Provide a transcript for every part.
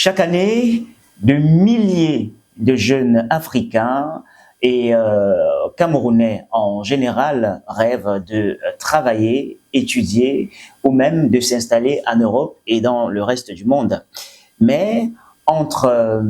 Chaque année, de milliers de jeunes Africains et Camerounais en général rêvent de travailler, étudier ou même de s'installer en Europe et dans le reste du monde. Mais entre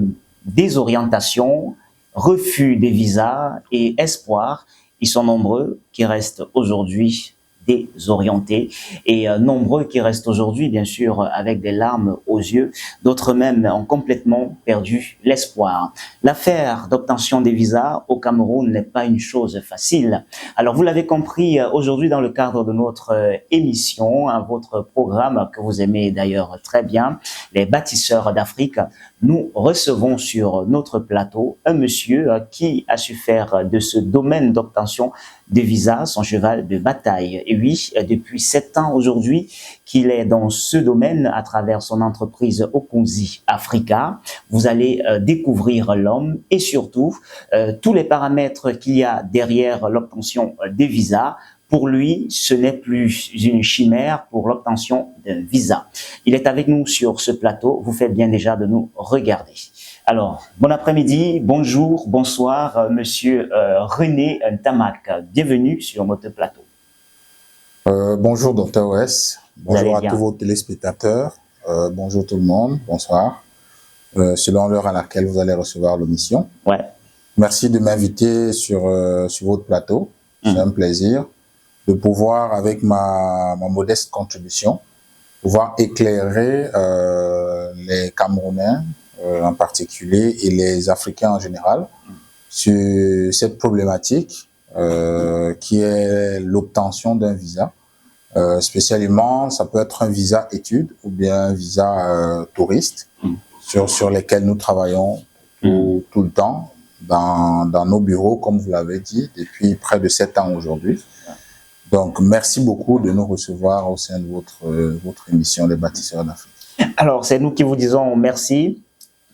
désorientation, refus des visas et espoir, ils sont nombreux qui restent aujourd'hui désorientés et nombreux qui restent aujourd'hui, bien sûr, avec des larmes aux yeux. D'autres même ont complètement perdu l'espoir. L'affaire d'obtention des visas au Cameroun n'est pas une chose facile. Alors, vous l'avez compris aujourd'hui dans le cadre de notre émission, votre programme que vous aimez d'ailleurs très bien, les bâtisseurs d'Afrique. Nous recevons sur notre plateau un monsieur qui a su faire de ce domaine d'obtention de visas son cheval de bataille. Et oui, depuis 7 ans aujourd'hui qu'il est dans ce domaine à travers son entreprise Okunzi Africa. Vous allez découvrir l'homme et surtout tous les paramètres qu'il y a derrière l'obtention des visas. Pour lui, ce n'est plus une chimère pour l'obtention d'un visa. Il est avec nous sur ce plateau. Vous faites bien déjà de nous regarder. Alors, bon après-midi, bonjour, bonsoir, monsieur René Ntamak. Bienvenue sur notre plateau. Bonjour, Dr. Wes. Bonjour à tous vos téléspectateurs. Bonjour tout le monde. Bonsoir. Selon l'heure à laquelle vous allez recevoir l'émission. Ouais. Merci de m'inviter sur votre plateau. C'est un plaisir de pouvoir, avec ma modeste contribution, pouvoir éclairer les Camerounais en particulier et les Africains en général sur cette problématique qui est l'obtention d'un visa. Spécialement, ça peut être un visa études ou bien un visa touriste sur lesquels nous travaillons tout le temps dans nos bureaux, comme vous l'avez dit, depuis près de 7 ans aujourd'hui. Donc, merci beaucoup de nous recevoir au sein de votre émission Les Bâtisseurs d'Afrique. Alors, c'est nous qui vous disons merci,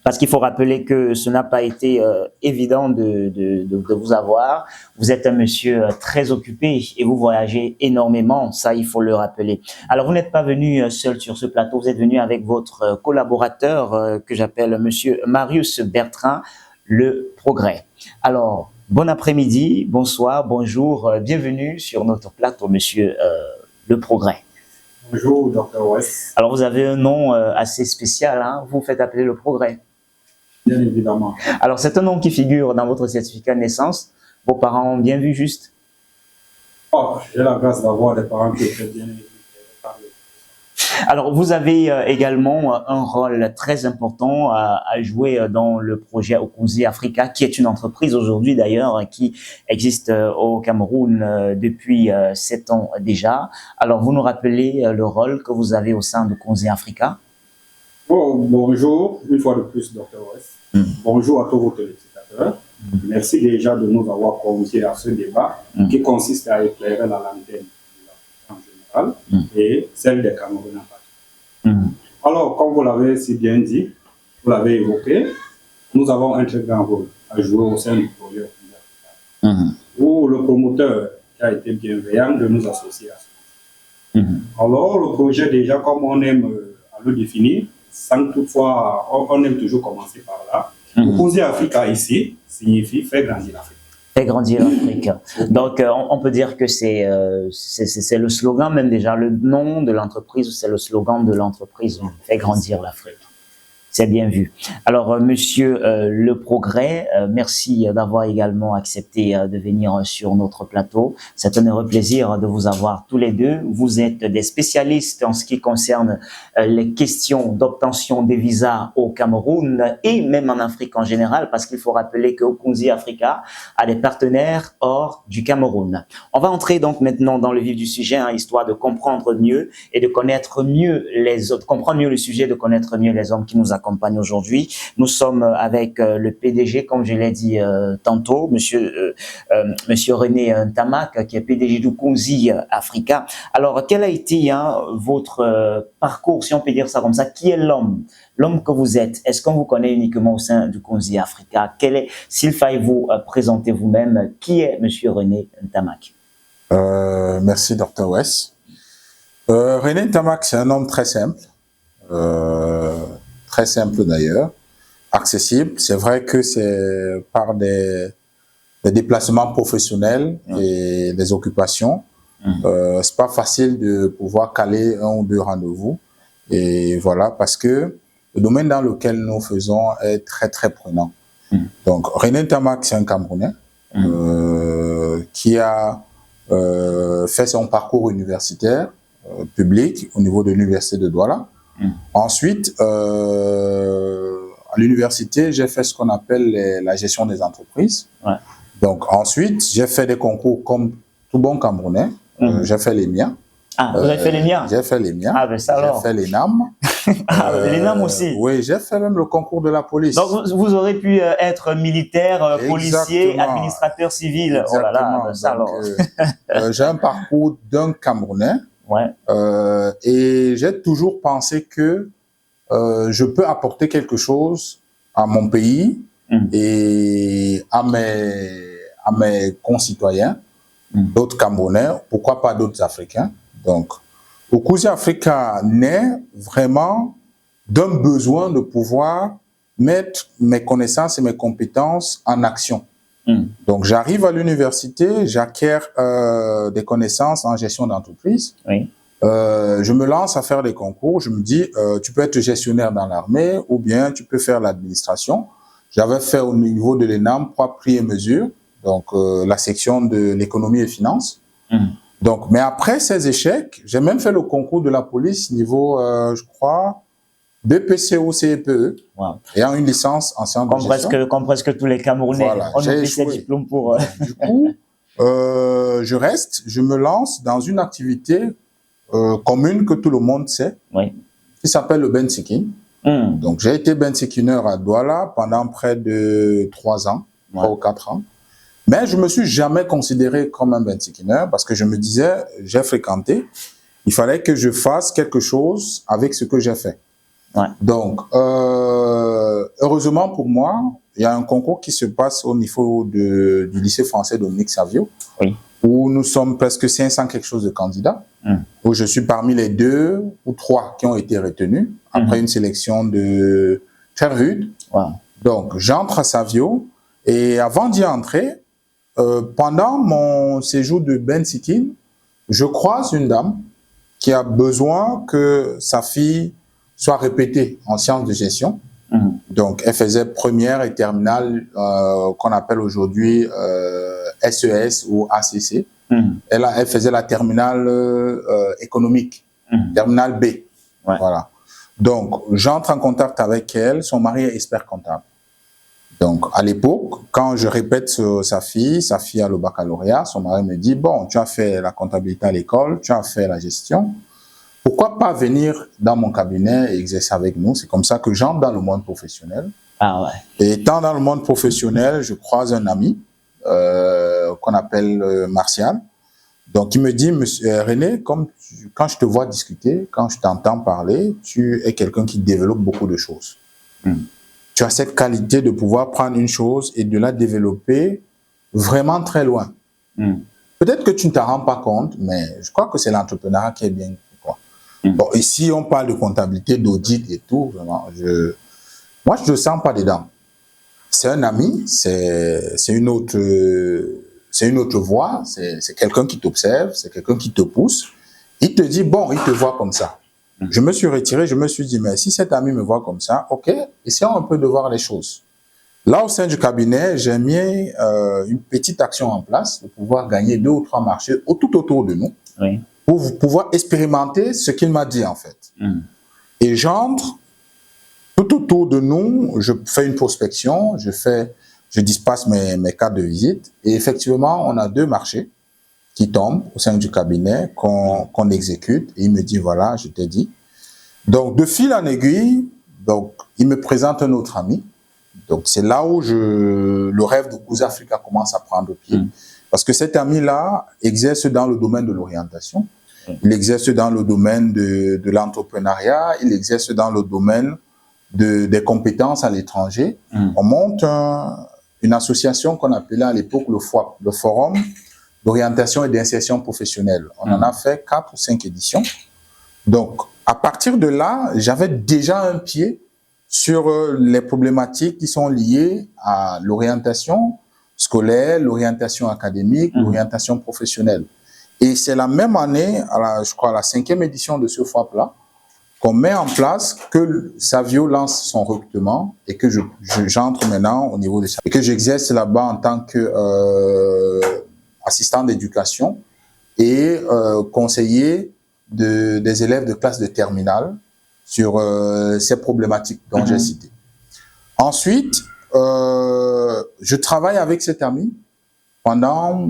parce qu'il faut rappeler que ce n'a pas été évident de vous avoir. Vous êtes un monsieur très occupé et vous voyagez énormément, ça il faut le rappeler. Alors, vous n'êtes pas venu seul sur ce plateau, vous êtes venu avec votre collaborateur que j'appelle monsieur Marius Bertrand, Le Progrès. Alors, bon après-midi, bonsoir, bonjour, bienvenue sur notre plateau, monsieur Le Progrès. Bonjour, Dr. West. Alors, vous avez un nom assez spécial, hein? Vous faites appeler Le Progrès. Bien évidemment. Alors, c'est un nom qui figure dans votre certificat de naissance. Vos parents ont bien vu juste? Oh, j'ai la grâce d'avoir des parents qui étaient bien éduqués. Alors, vous avez également un rôle très important à jouer dans le projet Okunzi Africa, qui est une entreprise aujourd'hui d'ailleurs qui existe au Cameroun depuis 7 ans déjà. Alors, vous nous rappelez le rôle que vous avez au sein d'Okunzi Africa? Oh, bonjour, une fois de plus, Dr. West. Bonjour à tous vos téléspectateurs. Merci déjà de nous avoir conviés à ce débat qui consiste à éclairer la lanterne de l'Afrique en général et celle des Camerounais en particulier. Alors, comme vous l'avez si bien dit, vous l'avez évoqué, nous avons un très grand rôle à jouer au sein du projet Okunzi Africa, où le promoteur qui a été bienveillant de nous associer à ce. Alors, le projet, déjà, comme on aime à le définir, sans toutefois, on aime toujours commencer par là. Okunzi Africa ici signifie faire grandir l'Afrique. Faire grandir l'Afrique. Donc, on peut dire que c'est le slogan, même déjà, le nom de l'entreprise, c'est le slogan de l'entreprise, faire grandir l'Afrique. C'est bien vu. Alors, monsieur Le Progrès, merci d'avoir également accepté de venir sur notre plateau. C'est un heureux plaisir de vous avoir tous les deux. Vous êtes des spécialistes en ce qui concerne les questions d'obtention des visas au Cameroun et même en Afrique en général, parce qu'il faut rappeler que Okunzi Africa a des partenaires hors du Cameroun. On va entrer donc maintenant dans le vif du sujet, hein, histoire de comprendre mieux et de connaître mieux les autres, comprendre mieux le sujet, de connaître mieux les hommes qui nous accompagnent aujourd'hui. Nous sommes avec le PDG, comme je l'ai dit tantôt, monsieur René Ntamak, qui est PDG d'Okunzi Africa. Alors, quel a été votre parcours, si on peut dire ça comme ça? Qui est l'homme que vous êtes? Est-ce qu'on vous connaît uniquement au sein d'Okunzi Africa? S'il fallait vous présenter vous-même, qui est monsieur René Ntamak? Merci, Dr. Wes. René Ntamak, c'est un homme très simple, très simple d'ailleurs, accessible. C'est vrai que c'est par des déplacements professionnels et des occupations. C'est pas facile de pouvoir caler 1 ou 2 rendez-vous. Et voilà, parce que le domaine dans lequel nous faisons est très, très prenant. Donc, René Ntamak, c'est un Camerounais qui a fait son parcours universitaire public au niveau de l'université de Douala. Ensuite, à l'université, j'ai fait ce qu'on appelle la gestion des entreprises. Donc, ensuite, j'ai fait des concours comme tout bon Camerounais. J'ai fait les miens. Ah, vous avez fait les miens? J'ai fait les miens. Ah, ben ça alors. J'ai fait l'ENAM. L'ENAM aussi? Oui, j'ai fait même le concours de la police. Donc, vous aurez pu être militaire, policier, administrateur civil. Exactement. Oh là là, ben ça alors. J'ai un parcours d'un Camerounais. Et j'ai toujours pensé que je peux apporter quelque chose à mon pays et à mes concitoyens, d'autres Camerounais, pourquoi pas d'autres Africains. Donc, Okuzi Africa naît vraiment d'un besoin de pouvoir mettre mes connaissances et mes compétences en action. Donc, j'arrive à l'université, j'acquiers des connaissances en gestion d'entreprise. Je me lance à faire des concours. Je me dis, tu peux être gestionnaire dans l'armée ou bien tu peux faire l'administration. J'avais fait au niveau de l'ENAM 3 prix et mesures, donc la section de l'économie et finances. Donc, mais après ces échecs, j'ai même fait le concours de la police niveau, je crois, BPCO CEPE, ayant une licence en sciences de gestion. Comme presque tous les Camerounais, voilà, on oublie ces diplômes pour... Du coup, je me lance dans une activité commune que tout le monde sait, qui s'appelle le benseeking. Donc, j'ai été benseekiner à Douala pendant près de 3 ans, 3 ou 4 ans. Mais je me suis jamais considéré comme un benseekiner parce que je me disais, j'ai fréquenté, il fallait que je fasse quelque chose avec ce que j'ai fait. Donc, heureusement pour moi, il y a un concours qui se passe au niveau du lycée français Dominique Savio, où nous sommes presque 500 quelque chose de candidats, où je suis parmi les 2 ou 3 qui ont été retenus après une sélection de très rude. Donc, j'entre à Savio et avant d'y entrer, pendant mon séjour de benseeking, je croise une dame qui a besoin que sa fille soit répétée en sciences de gestion. Donc, elle faisait première et terminale qu'on appelle aujourd'hui SES ou ACC. Elle faisait la terminale économique, terminale B. Voilà. Donc, j'entre en contact avec elle. Son mari est expert comptable. Donc, à l'époque, quand je répète sa fille a le baccalauréat, son mari me dit, bon, tu as fait la comptabilité à l'école, tu as fait la gestion. Pourquoi pas venir dans mon cabinet et exercer avec nous? C'est comme ça que j'entre dans le monde professionnel. Et étant dans le monde professionnel, je croise un ami qu'on appelle Martial. Donc, il me dit, Monsieur René, quand je te vois discuter, quand je t'entends parler, tu es quelqu'un qui développe beaucoup de choses. Tu as cette qualité de pouvoir prendre une chose et de la développer vraiment très loin. Peut-être que tu ne t'en rends pas compte, mais je crois que c'est l'entrepreneuriat qui est bien. Bon, ici, on parle de comptabilité, d'audit et tout. Vraiment, moi, je ne le sens pas dedans. C'est un ami, c'est une autre voie, c'est quelqu'un qui t'observe, c'est quelqu'un qui te pousse. Il te dit, bon, il te voit comme ça. Je me suis retiré, je me suis dit, mais si cet ami me voit comme ça, ok, essayons un peu de voir les choses. Là, au sein du cabinet, j'ai mis une petite action en place pour pouvoir gagner 2 ou 3 marchés tout autour de nous, pour pouvoir expérimenter ce qu'il m'a dit en fait. Et j'entre tout autour de nous, je fais une prospection, je dispasse mes cartes de visite et effectivement, on a 2 marchés qui tombent au sein du cabinet, qu'on exécute. Et il me dit, voilà, je t'ai dit. Donc, de fil en aiguille, donc, il me présente un autre ami. Donc, c'est là où le rêve de Okuzi Africa commence à prendre pied. Parce que cet ami-là exerce dans le domaine de l'orientation. Il exerce dans le domaine de l'entrepreneuriat. Il exerce dans le domaine des compétences à l'étranger. On monte une association qu'on appelait à l'époque le FOAP, le Forum d'orientation et d'insertion professionnelle. On en a fait 4 ou 5 éditions. Donc, à partir de là, j'avais déjà un pied sur les problématiques qui sont liées à l'orientation scolaire, l'orientation académique, l'orientation professionnelle. Et c'est la même année, je crois à la 5e édition de ce FOAP-là, qu'on met en place, que Savio lance son recrutement et que j'entre maintenant au niveau de ça. Et que j'exerce là-bas en tant que assistant d'éducation et conseiller des élèves de classe de terminale sur ces problématiques dont j'ai cité. Ensuite, je travaille avec cet ami pendant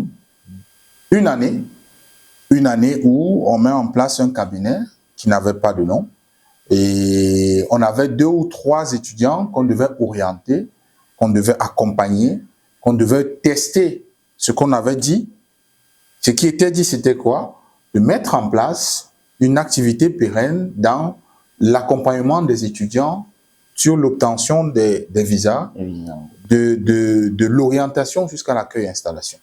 une année où on met en place un cabinet qui n'avait pas de nom. Et on avait 2 ou 3 étudiants qu'on devait orienter, qu'on devait accompagner, qu'on devait tester ce qu'on avait dit. Ce qui était dit, c'était quoi? De mettre en place une activité pérenne dans l'accompagnement des étudiants sur l'obtention des visas, de l'orientation jusqu'à l'accueil-installation.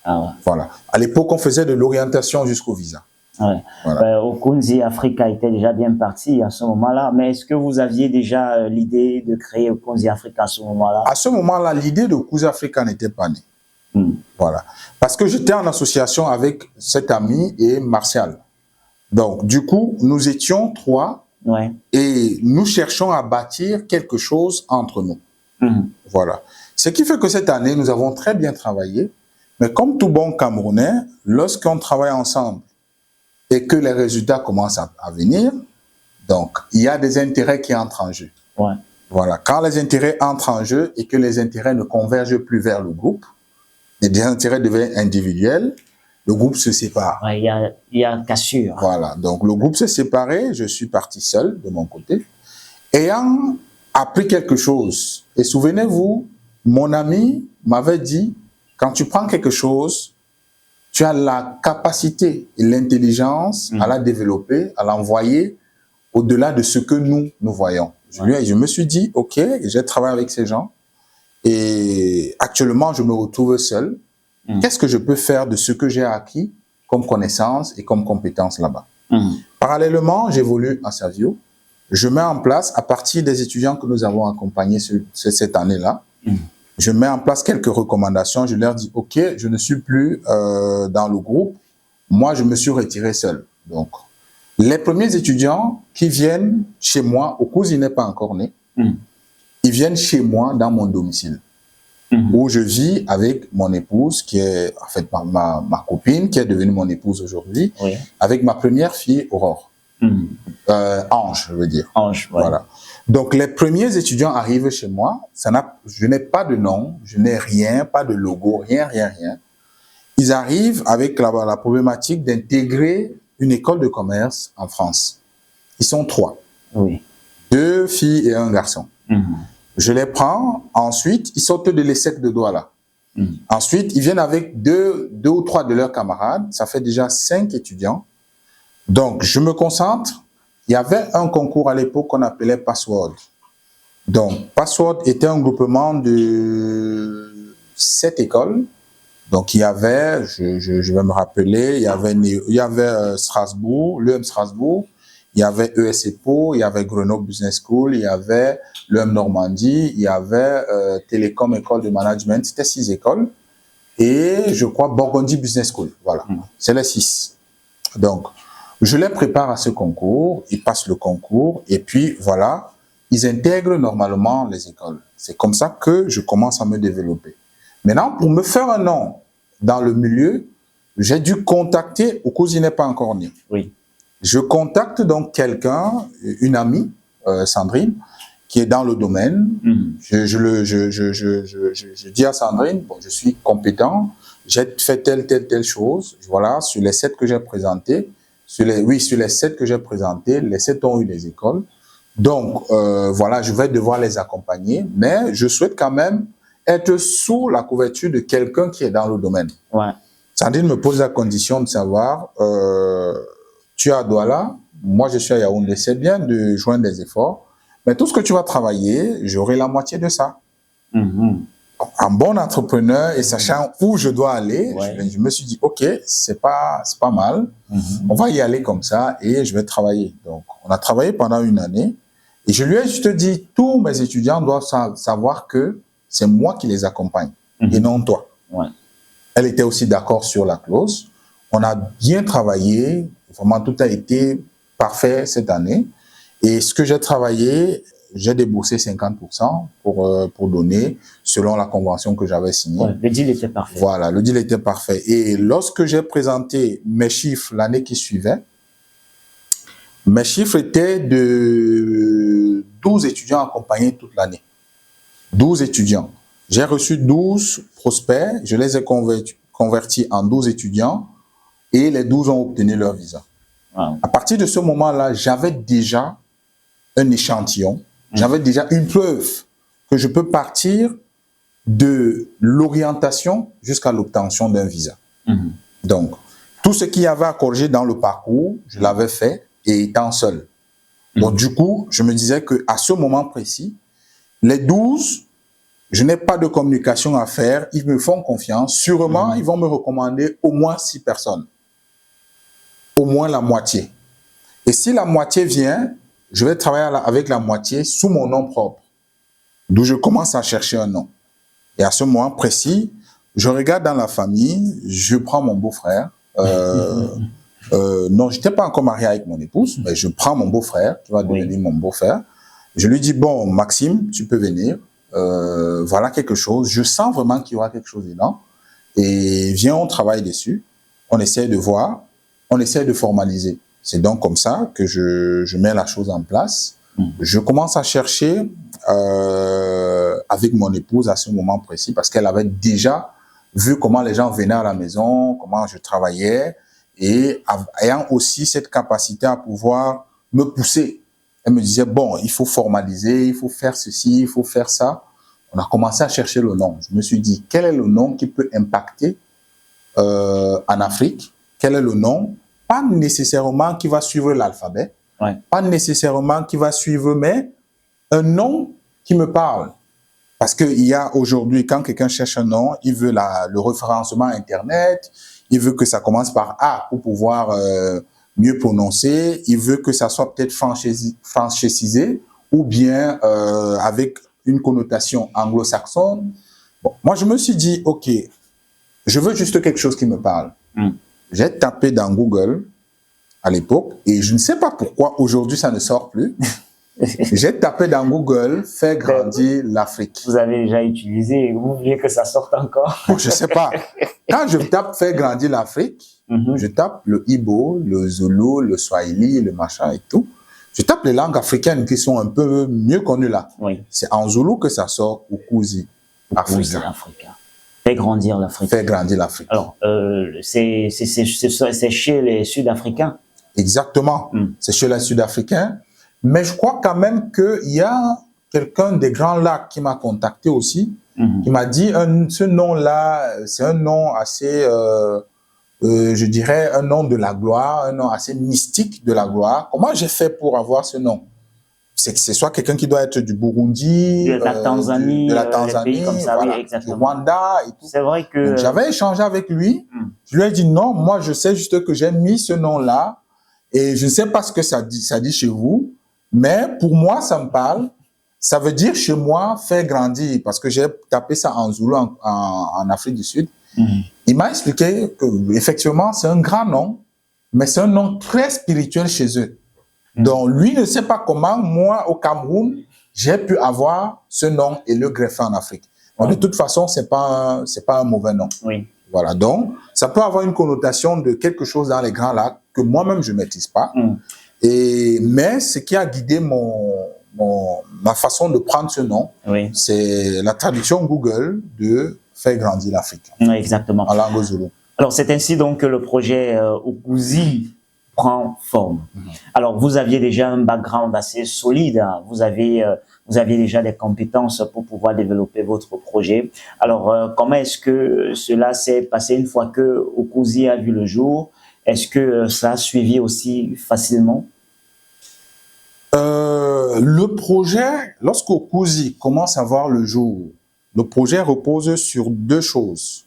Ah ouais. Voilà. À l'époque, on faisait de l'orientation jusqu'au visa. Ouais. Voilà. Okunzi Africa était déjà bien parti à ce moment-là, mais est-ce que vous aviez déjà l'idée de créer Okunzi Africa à ce moment-là? À ce moment-là, l'idée de Okunzi Africa n'était pas née. Voilà. Parce que j'étais en association avec cet ami et Martial. Donc, du coup, nous étions 3 et nous cherchons à bâtir quelque chose entre nous. Voilà. Ce qui fait que cette année, nous avons très bien travaillé, mais comme tout bon Camerounais, lorsqu'on travaille ensemble et que les résultats commencent à venir, donc il y a des intérêts qui entrent en jeu. Voilà. Quand les intérêts entrent en jeu et que les intérêts ne convergent plus vers le groupe, et des intérêts deviennent individuels, le groupe se sépare. Il y a cassure. Voilà. Donc le groupe s'est séparé, je suis parti seul de mon côté, ayant appris quelque chose. Et souvenez-vous, mon ami m'avait dit, quand tu prends quelque chose, tu as la capacité et l'intelligence à la développer, à l'envoyer au-delà de ce que nous voyons. Je me suis dit, ok, j'ai travaillé avec ces gens et actuellement, je me retrouve seul. Qu'est-ce que je peux faire de ce que j'ai acquis comme connaissance et comme compétence là-bas? Parallèlement, j'évolue à Savio. Je mets en place, à partir des étudiants que nous avons accompagnés cette année-là, je mets en place quelques recommandations. Je leur dis, OK, je ne suis plus dans le groupe. Moi, je me suis retiré seul. Donc, les premiers étudiants qui viennent chez moi, Okunzi n'est pas encore né, ils viennent chez moi dans mon domicile, où je vis avec mon épouse, qui est en fait ma copine, qui est devenue mon épouse aujourd'hui, avec ma première fille, Aurore. Ange, je veux dire. Ange, voilà. Donc, les premiers étudiants arrivent chez moi. Je n'ai pas de nom, je n'ai rien, pas de logo, rien. Ils arrivent avec la problématique d'intégrer une école de commerce en France. Ils sont 3. 2 filles et un garçon. Je les prends. Ensuite, ils sortent de l'ESSEC de Douala. Ensuite, ils viennent avec 2 ou 3 de leurs camarades. Ça fait déjà 5 étudiants. Donc, je me concentre. Il y avait un concours à l'époque qu'on appelait Password. Donc, Password était un groupement de 7 écoles. Donc, il y avait, je vais me rappeler, il y avait Strasbourg, l'EM Strasbourg, il y avait ESEPO, il y avait Grenoble Business School, il y avait l'EM Normandie, il y avait Télécom École de Management. C'était 6 écoles. Et je crois Burgundy Business School. Voilà, c'est les 6. Donc, je les prépare à ce concours, ils passent le concours et puis voilà, ils intègrent normalement les écoles. C'est comme ça que je commence à me développer. Maintenant, pour me faire un nom dans le milieu, j'ai dû contacter, Okunzi n'est pas encore né. Je contacte donc quelqu'un, une amie, Sandrine, qui est dans le domaine. Je dis à Sandrine, bon, je suis compétent, j'ai fait telle chose, voilà, sur les 7 que j'ai présentés. Sur les 7 que j'ai présentés, les 7 ont eu des écoles. Donc, voilà, je vais devoir les accompagner, mais je souhaite quand même être sous la couverture de quelqu'un qui est dans le domaine. Sandrine me pose la condition de savoir, tu es à Douala, moi je suis à Yaoundé, c'est bien de joindre des efforts, mais tout ce que tu vas travailler, j'aurai la moitié de ça. Un bon entrepreneur et sachant où je dois aller, je me suis dit, OK, c'est pas mal. On va y aller comme ça et je vais travailler. Donc, on a travaillé pendant une année Et je lui ai juste dit, tous mes étudiants doivent savoir que c'est moi qui les accompagne et non toi. Ouais. Elle était aussi d'accord sur la clause. On a bien travaillé, vraiment tout a été parfait cette année. Et ce que j'ai travaillé, j'ai déboursé 50% pour donner selon la convention que j'avais signée. Ouais, le deal était parfait. Voilà, le deal était parfait. Et lorsque j'ai présenté mes chiffres l'année qui suivait, mes chiffres étaient de 12 étudiants accompagnés toute l'année. 12 étudiants. J'ai reçu 12 prospects, je les ai convertis en 12 étudiants et les 12 ont obtenu leur visa. Wow. À partir de ce moment-là, j'avais déjà un échantillon, j'avais déjà une preuve que je peux partir de l'orientation jusqu'à l'obtention d'un visa. Donc, tout ce qu'il y avait à corriger dans le parcours, je l'avais fait et étant seul. Donc, du coup, je me disais qu'à ce moment précis, les 12, je n'ai pas de communication à faire, ils me font confiance. Sûrement, ils vont me recommander au moins 6 personnes. Au moins la moitié. Et si la moitié vient, je vais travailler avec la moitié sous mon nom propre. D'où je commence à chercher un nom. Et à ce moment précis, je regarde dans la famille, je prends mon beau-frère. Non, je n'étais pas encore marié avec mon épouse, mais je prends mon beau-frère, qui va devenir mon beau-frère. Je lui dis, bon, Maxime, tu peux venir. Voilà quelque chose. Je sens vraiment qu'il y aura quelque chose dedans. Et viens, on travaille dessus. On essaie de voir. On essaie de formaliser. C'est donc comme ça que je mets la chose en place. Je commence à chercher avec mon épouse à ce moment précis parce qu'elle avait déjà vu comment les gens venaient à la maison, comment je travaillais et ayant aussi cette capacité à pouvoir me pousser. Elle me disait, bon, il faut formaliser, il faut faire ceci, il faut faire ça. On a commencé à chercher le nom. Je me suis dit, quel est le nom qui peut impacter en Afrique? Quel est le nom? Pas nécessairement qui va suivre l'alphabet, pas nécessairement qui va suivre, mais un nom qui me parle. Parce qu'il y a aujourd'hui, quand quelqu'un cherche un nom, il veut le référencement Internet, il veut que ça commence par A pour pouvoir mieux prononcer, il veut que ça soit peut-être franchisé ou bien avec une connotation anglo-saxonne. Bon, moi, je me suis dit, OK, je veux juste quelque chose qui me parle. J'ai tapé dans Google à l'époque et je ne sais pas pourquoi aujourd'hui ça ne sort plus. J'ai tapé dans Google « Faire grandir l'Afrique ». Vous avez déjà utilisé, vous voulez que ça sorte encore? Bon, je ne sais pas. Quand je tape « Faire grandir l'Afrique », je tape le Igbo, le Zulu, le Swahili, le machin et tout. Je tape les langues africaines qui sont un peu mieux connues là. C'est en Zulu que ça sort « Ukuzi Africa ». Fait grandir l'Afrique. Fait grandir l'Afrique. Alors, c'est chez les Sud-Africains? Exactement. C'est chez les Sud-Africains. Mais je crois quand même qu'il y a quelqu'un des Grands Lacs qui m'a contacté aussi, qui m'a dit ce nom-là, c'est un nom assez, je dirais, un nom de la gloire, un nom assez mystique de la gloire. Comment j'ai fait pour avoir ce nom? C'est que c'est soit quelqu'un qui doit être du Burundi, de la Tanzanie, pays comme ça, voilà, oui, exactement. du Rwanda et tout. C'est vrai que... J'avais échangé avec lui. Je lui ai dit non, moi je sais juste que j'ai mis ce nom-là et je ne sais pas ce que ça dit chez vous, mais pour moi ça me parle. Ça veut dire chez moi faire grandir parce que j'ai tapé ça en Zulu en Afrique du Sud. Il m'a expliqué que effectivement c'est un grand nom, mais c'est un nom très spirituel chez eux. Donc, lui ne sait pas comment, moi, au Cameroun, j'ai pu avoir ce nom et le greffer en Afrique. Donc, de toute façon, c'est pas un mauvais nom. Voilà. Donc, ça peut avoir une connotation de quelque chose dans les Grands Lacs que moi-même, je ne maîtrise pas. Mais ce qui a guidé ma façon de prendre ce nom, c'est la traduction Google de « Faire grandir l'Afrique ». Exactement. En langue zoulou. Alors, c'est ainsi donc que le projet Ukuzi prend forme. Alors, vous aviez déjà un background assez solide, hein. Vous aviez déjà des compétences pour pouvoir développer votre projet. Alors, comment est-ce que cela s'est passé une fois que Ukuzi a vu le jour? Est-ce que ça a suivi aussi facilement? Le projet, lorsque Ukuzi commence à voir le jour, le projet repose sur deux choses.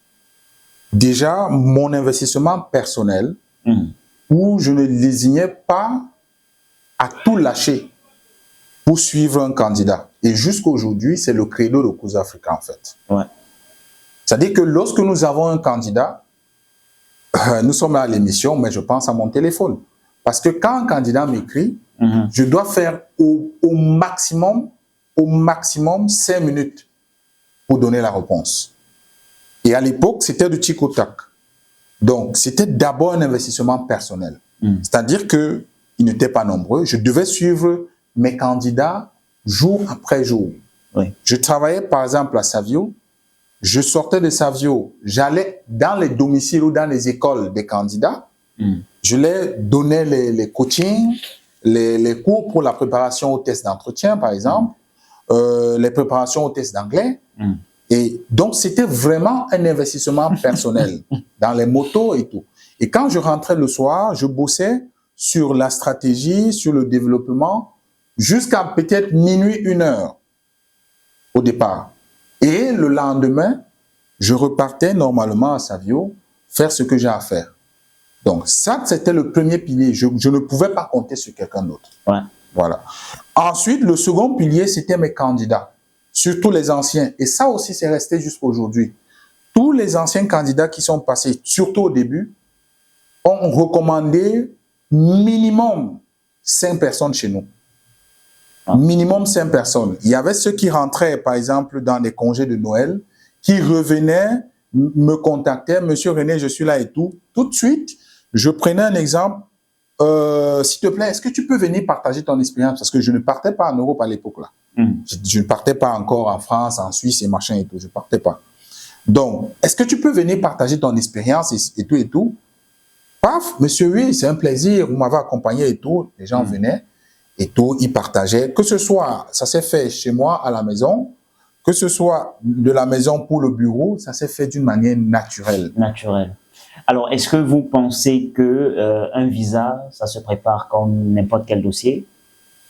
Déjà, mon investissement personnel, où je ne désignais pas à tout lâcher pour suivre un candidat. Et jusqu'à aujourd'hui, c'est le credo de Okuza Africa, en fait. Ouais. C'est-à-dire que lorsque nous avons un candidat, nous sommes à l'émission, mais je pense à mon téléphone. Parce que quand un candidat m'écrit, je dois faire au maximum 5 minutes pour donner la réponse. Et à l'époque, c'était du tic au tac. Donc, c'était d'abord un investissement personnel. C'est-à-dire qu'ils n'étaient pas nombreux. Je devais suivre mes candidats jour après jour. Oui. Je travaillais par exemple à Savio. Je sortais de Savio, j'allais dans les domiciles ou dans les écoles des candidats. Je leur donnais les coachings, les cours pour la préparation aux tests d'entretien, par exemple, les préparations aux tests d'anglais. Et donc, c'était vraiment un investissement personnel dans les motos et tout. Et quand je rentrais le soir, je bossais sur la stratégie, sur le développement, jusqu'à peut-être minuit, 1h au départ. Et le lendemain, je repartais normalement à Savio faire ce que j'ai à faire. Donc, ça, c'était le premier pilier. Je ne pouvais pas compter sur quelqu'un d'autre. Ouais. Voilà. Ensuite, le second pilier, c'était mes candidats, surtout les anciens. Et ça aussi, c'est resté jusqu'à aujourd'hui. Tous les anciens candidats qui sont passés, surtout au début, ont recommandé minimum 5 personnes chez nous. Minimum 5 personnes. Il y avait ceux qui rentraient, par exemple, dans les congés de Noël, qui revenaient, me contactaient, Monsieur René, je suis là et tout. Tout de suite, je prenais un exemple. S'il te plaît, est-ce que tu peux venir partager ton expérience? Parce que je ne partais pas en Europe à l'époque là. Je ne partais pas encore en France, en Suisse et machin et tout. Je ne partais pas. Donc, est-ce que tu peux venir partager ton expérience et tout et tout? Paf, monsieur, oui, c'est un plaisir. Vous m'avez accompagné et tout. Les gens venaient. Et tout, ils partageaient. Que ce soit, ça s'est fait chez moi à la maison, que ce soit de la maison pour le bureau, ça s'est fait d'une manière naturelle. Naturelle. Alors, est-ce que vous pensez que un visa, ça se prépare comme n'importe quel dossier?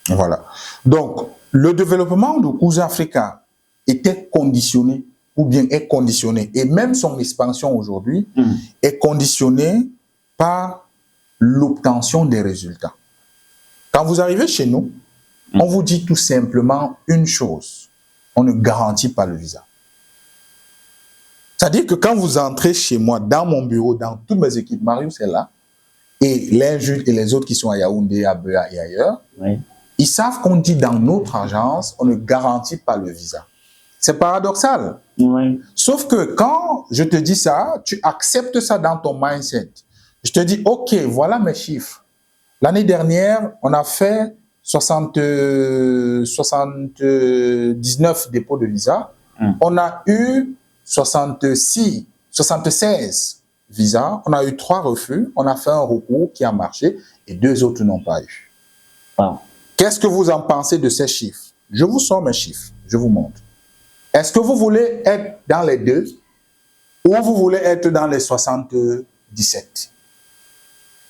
Voilà. Donc, le développement de Okuza Africa était conditionné, ou bien est conditionné, et même son expansion aujourd'hui est conditionnée par l'obtention des résultats. Quand vous arrivez chez nous, on vous dit tout simplement une chose. On ne garantit pas le visa. C'est-à-dire que quand vous entrez chez moi, dans mon bureau, dans toutes mes équipes, Marius est là, et les Jules et les autres qui sont à Yaoundé, à Bea et ailleurs, ils savent qu'on dit dans notre agence, on ne garantit pas le visa. C'est paradoxal. Sauf que quand je te dis ça, tu acceptes ça dans ton mindset. Je te dis, OK, voilà mes chiffres. L'année dernière, on a fait 79 dépôts de visa. On a eu 76 visas. On a eu 3 refus. On a fait un recours qui a marché et 2 autres n'ont pas eu. Qu'est-ce que vous en pensez de ces chiffres? Je vous sors mes chiffres. Je vous montre. Est-ce que vous voulez être dans les 2 ou vous voulez être dans les 77?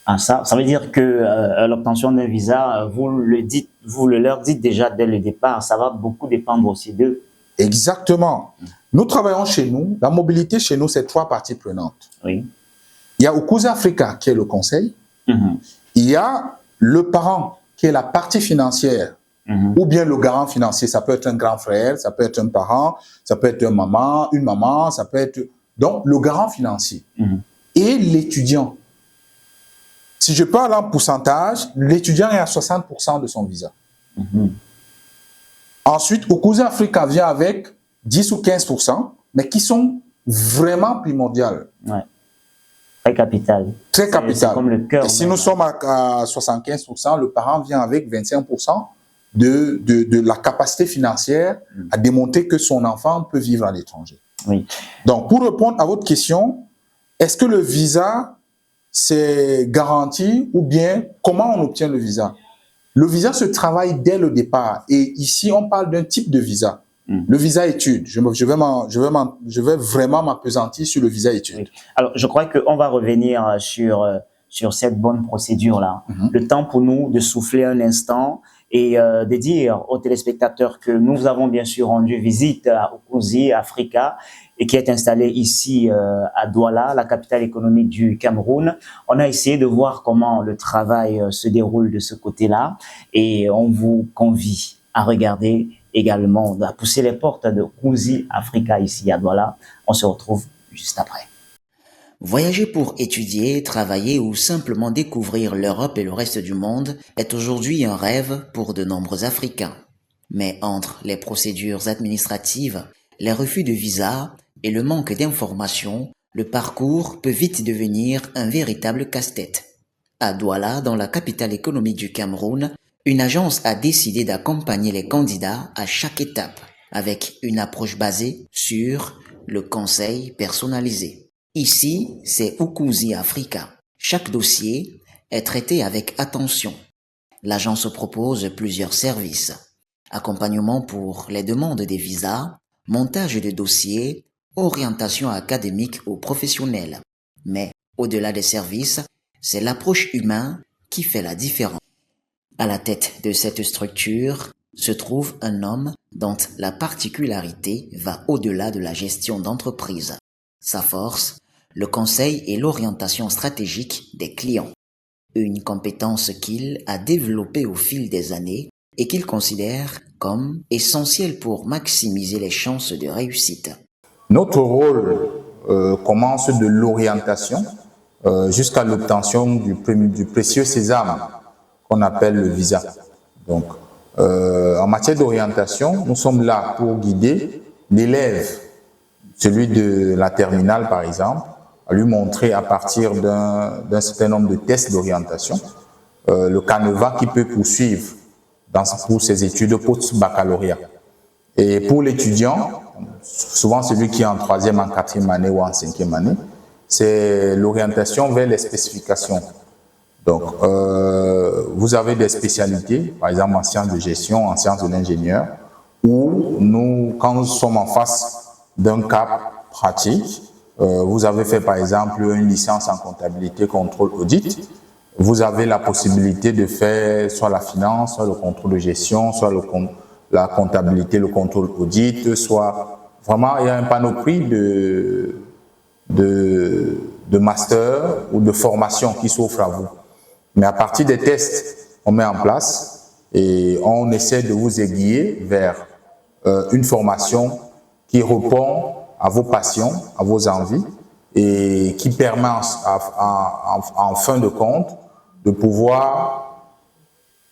Ah, ça veut dire que l'obtention d'un visa, vous leur dites déjà dès le départ, ça va beaucoup dépendre aussi d'eux. Exactement. Nous travaillons chez nous, la mobilité chez nous, c'est 3 parties prenantes. Oui. Il y a Okuza Africa qui est le conseil, il y a le parent qui est la partie financière, ou bien le garant financier, ça peut être un grand frère, ça peut être un parent, ça peut être une maman, ça peut être... Donc, le garant financier et l'étudiant. Si je parle en pourcentage, l'étudiant est à 60% de son visa. Ensuite, Okuza Africa vient avec 10 ou 15%, mais qui sont vraiment primordiales. Très capital. Très capital. C'est comme le cœur. Et si nous sommes à 75%, le parent vient avec 25% de la capacité financière à démontrer que son enfant peut vivre à l'étranger. Donc, pour répondre à votre question, est-ce que le visa, c'est garanti ou bien comment on obtient le visa? Le visa se travaille dès le départ et ici, on parle d'un type de visa. Le visa étude, je vais vraiment m'appesantir sur le visa étude. Alors, je crois qu'on va revenir sur cette bonne procédure-là. Le temps pour nous de souffler un instant et de dire aux téléspectateurs que nous avons bien sûr rendu visite à Okuza Africa et qui est installé ici à Douala, la capitale économique du Cameroun. On a essayé de voir comment le travail se déroule de ce côté-là et on vous convie à regarder également, à pousser les portes de Kuzi Africa ici à Douala. On se retrouve juste après. Voyager pour étudier, travailler ou simplement découvrir l'Europe et le reste du monde est aujourd'hui un rêve pour de nombreux Africains. Mais entre les procédures administratives, les refus de visa et le manque d'informations, le parcours peut vite devenir un véritable casse-tête. À Douala, dans la capitale économique du Cameroun, une agence a décidé d'accompagner les candidats à chaque étape, avec une approche basée sur le conseil personnalisé. Ici, c'est Ukuzi Africa. Chaque dossier est traité avec attention. L'agence propose plusieurs services. Accompagnement pour les demandes des visas, montage de dossiers, orientation académique ou professionnelle. Mais au-delà des services, c'est l'approche humaine qui fait la différence. À la tête de cette structure se trouve un homme dont la particularité va au-delà de la gestion d'entreprise. Sa force, le conseil et l'orientation stratégique des clients. Une compétence qu'il a développée au fil des années et qu'il considère comme essentielle pour maximiser les chances de réussite. Notre rôle commence de l'orientation jusqu'à l'obtention du précieux sésame qu'on appelle le visa. Donc, en matière d'orientation, nous sommes là pour guider l'élève, celui de la terminale par exemple, à lui montrer à partir d'un certain nombre de tests d'orientation le canevas qu'il peut poursuivre pour ses études post-baccalauréat. Et pour l'étudiant, souvent celui qui est en 3e, en 4e année ou en 5e année, c'est l'orientation vers les spécifications. Donc, vous avez des spécialités, par exemple en sciences de gestion, en sciences de l'ingénieur, où nous, quand nous sommes en face d'un cas pratique, vous avez fait par exemple une licence en comptabilité, contrôle, audit, vous avez la possibilité de faire soit la finance, soit le contrôle de gestion, soit la comptabilité, le contrôle audit, soit vraiment il y a un panoplie de master ou de formation qui s'offre à vous. Mais à partir des tests qu'on met en place et on essaie de vous aiguiller vers une formation qui répond à vos passions, à vos envies et qui permet en fin de compte de pouvoir,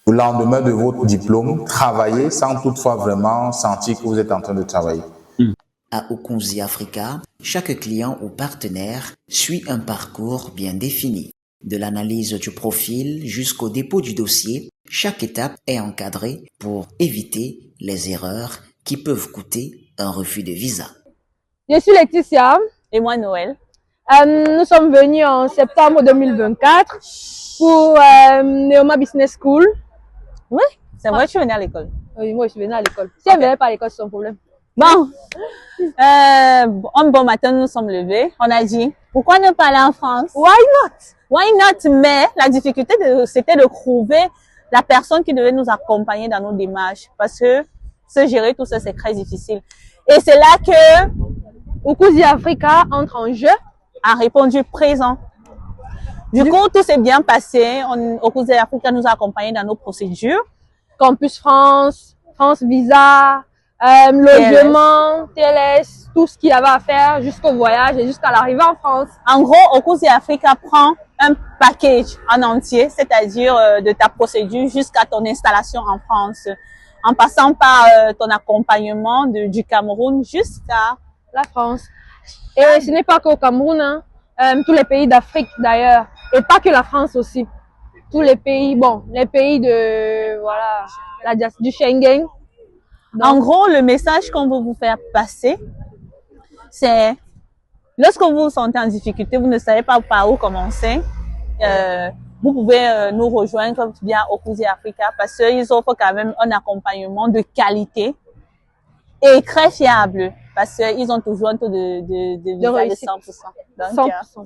au lendemain de votre diplôme, travailler sans toutefois vraiment sentir que vous êtes en train de travailler. À Ukuzi Africa, chaque client ou partenaire suit un parcours bien défini. De l'analyse du profil jusqu'au dépôt du dossier, chaque étape est encadrée pour éviter les erreurs qui peuvent coûter un refus de visa. Je suis Laetitia. Et moi, Noël. Nous sommes venus en septembre 2024 pour Neoma Business School. Oui, c'est vrai, tu venais à l'école. Oui, moi je suis venue à l'école. Si elle ne venait pas à l'école, c'est son problème. Bon, un bon matin, nous nous sommes levés. On a dit, pourquoi ne pas aller en France? Why not? Why not? Mais la difficulté, c'était de trouver la personne qui devait nous accompagner dans nos démarches. Parce que se gérer tout ça, c'est très difficile. Et c'est là que Ukuzi Africa entre en jeu. A répondu présent. Du coup, tout s'est bien passé. Ukuzi Africa nous a accompagnés dans nos procédures. Campus France, France Visa, logement, TLS, tout ce qu'il y avait à faire jusqu'au voyage et jusqu'à l'arrivée en France. En gros, Ukuzi Africa prend un package en entier, c'est-à-dire de ta procédure jusqu'à ton installation en France, en passant par ton accompagnement du Cameroun jusqu'à la France. Et ce n'est pas qu'au Cameroun, hein, tous les pays d'Afrique d'ailleurs, et pas que la France aussi. Tous les pays, bon, les pays de, voilà, du Schengen. Donc, en gros, le message qu'on veut vous faire passer, c'est, lorsque vous vous sentez en difficulté, vous ne savez pas par où commencer, vous pouvez nous rejoindre via Ukuzi Africa parce qu'ils offrent quand même un accompagnement de qualité et très fiable parce qu'ils ont toujours un taux de visa de 100%. Donc, 100%.